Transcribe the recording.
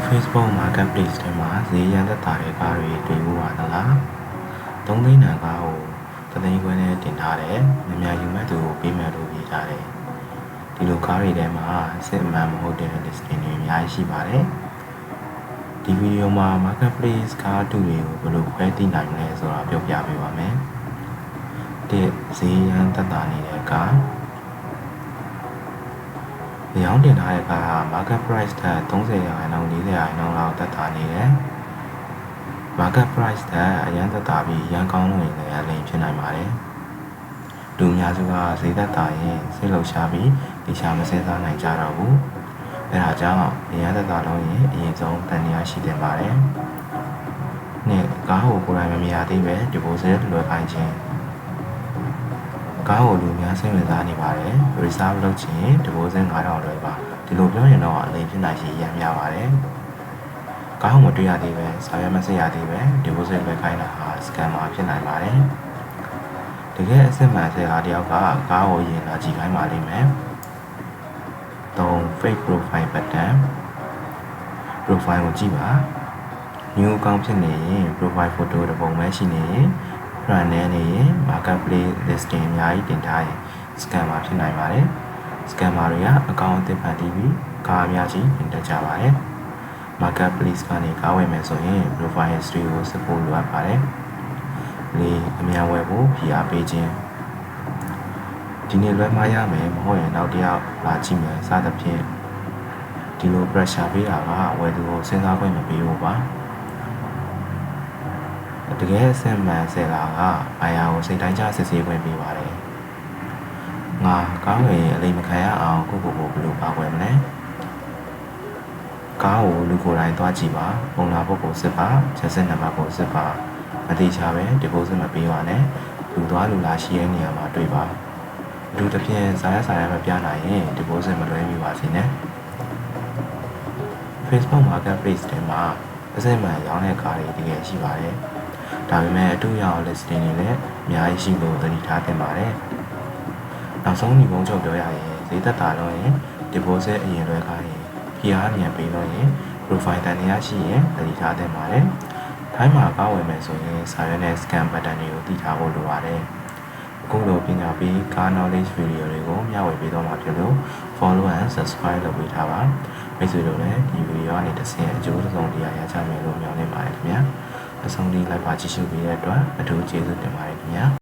Facebook Marketplace ထဲမှာဈေးရန်သက်သာတဲ့ကားတွေတွေ့ဖို့ပါသလား။3သိန်းတန်ကားကို3သိန်းခွဲနဲ့တင်ထားတယ်။များယူမဲ့သူကိုပေးမယ်လို့ပြောထားတယ်။ဒီလိုကားတွေထဲမှာစစ်မှန်မဟုတ်တဲ့ listing တွေအများကြီးရှိပါတယ်။ဒီဗီဒီယိုမှာ Marketplace ကားတူတွေကိုဘယ်လိုခွဲသိနိုင်လဲဆိုတာပြောပြပေးပါမယ်။ဈေးရန်သက်သာနေတဲ့ကားရောင်းတင်ထားတဲ့ကားက market price ထက်30%ရာခိုင်နှုန်း40%ရာခိုင်နှုန်းလောက်သက်သာနေတယ်။ market price ထက်အရန်သက်သာပြီးရန်ကောင်းလို့ရင်လည်းအလိမ်ဖြစ်နိုင်ပါတယ်။လူအများစုကဈေးသက်သာရင်စိတ်လှုပ်ရှားပြီးဒီချာမစင်စားနိုင်ကြတော့ဘူး။အဲဒါကြောင့်အရန်သက်သာလို့ရင်အရင်ဆုံးတန်တရားရှိတင်ပါတယ်။နှစ်ကားကိုကိုယ်တိုင်မမြင်ရသေးပဲဒီပိုစဲလွယ်ခိုင်းခြင်းကားကိုလူများစိတ်ဝင်စားနေပါတယ် reserve လုပ်ချင်ဒီပိုစင်း9000လွယ်ပါဒီလိုပြောရင်တော့အလိမ်ဖြစ်နိုင်ရှိရမ်းများပါတယ်ကားကိုမတွေ့ရသေးပဲစာရွက်မစစ်ရသေးပဲဒီပိုစင်းလွယ်ခိုင်းတာဟာ scammer ဖြစ်နိုင်ပါတယ်တကယ်အစစ်မှန်တဲ့အားတယောက်ကကားကိုရင်လာကြည့်ခိုင်းပါလိမ့်မယ်3 fake profile button profile ကိုကြည့်ပါ new account ဖြစ်နေရင် profile photo တစ်ပုံပဲရှိနေရင်run နေရင် marketplace listing အများကြီးတင်ထားရင် scammer ဖြစ်နိုင်ပါတယ် scammer တွေကအကောင့်အသစ်ဖန်တီးပြီးကားအများကြီးတင်တက်ကြပါတယ် marketplace ကနေကားဝယ်မယ်ဆိုရင် profile history ကိုစစ်ဖို့လိုအပ်ပါတယ်လေအများဝယ်ဖို့ဖိအားပေးခြင်းဒီနေ့လွဲမှားရမယ်မဟုတ်ရင်နောက်တစ်ယောက်လာကြည့်မယ်စသဖြင့်ဒီလို pressure ပေးတာကဝယ်သူကိုစဉ်းစားခွင့်မပေးဘူးပါတကယ်အစစ်မှန်ဆယ်လာကအိုင်ယာကိုစိတ်တိုင်းကျစစ်ဆေးခွင့်ပေးပါတယ်။ငါကားဝယ်အလိမ်မခံရအောင်ကိုဘယ်လိုပါခွဲမလဲ။ကားကိုလူကိုယ်တိုင်သွားကြည့်ပါ။ပုံနာပုဂ္ဂိုလ်စစ်ပါ။ချက်စစ်နံပါတ်ကိုစစ်ပါ။မတိချပဲဒီပိုစမပေးပါနဲ့။လူသွားလူလာရှိတဲ့နေရာမှာတွေ့ပါ။လူတစ်ပြင်းစားရမပြနိုင်ရင်ဒီပိုစမလွဲမိပါစေနဲ့။ Facebook Marketplace ထဲမှာအစစ်မှန်ရောင်းတဲ့ကားတွေတကယ်ရှိပါတယ်။ဒါပေမဲ့အတူရအောင် listing တွေလည်းအများကြီးရှိလို့သတိထားသင့်ပါတယ်။နောက်ဆုံးဒီပုံချုပ်ပြောရရင်ဈေးသက်သာလို့ရင် deposit အရင်လွယ်ခိုင်းရင်ဖိအားမြန်ပေးလို့ရင် profile တန်တရားရှိရင်သတိထားသင့်ပါတယ်။ထိုင်းမှာကားဝယ်မယ်ဆိုရင်စာရွက်နဲ့ scan button တွေကိုသိထားဖို့လိုပါတယ်။အခုလိုပညာပေးကား knowledge video တွေကိုမျှဝေပေးတော့မှာဖြစ်လို့ follow and subscribe လုပ်ပေးထားပါ။မိတ်ဆွေတို့လည်းဒီဗီဒီယိုကနေတစ်ဆင့်အကျိုးဆုံးတရားရကြမယ်လို့မျှော်လင့်ပါတယ်ခင်ဗျာ။အဆုံးထိလိုက်ပါကြည့်ရှုပေးတဲ့အတွက်အထူးကျေးဇူးတင်ပါတယ်ခင်ဗျာ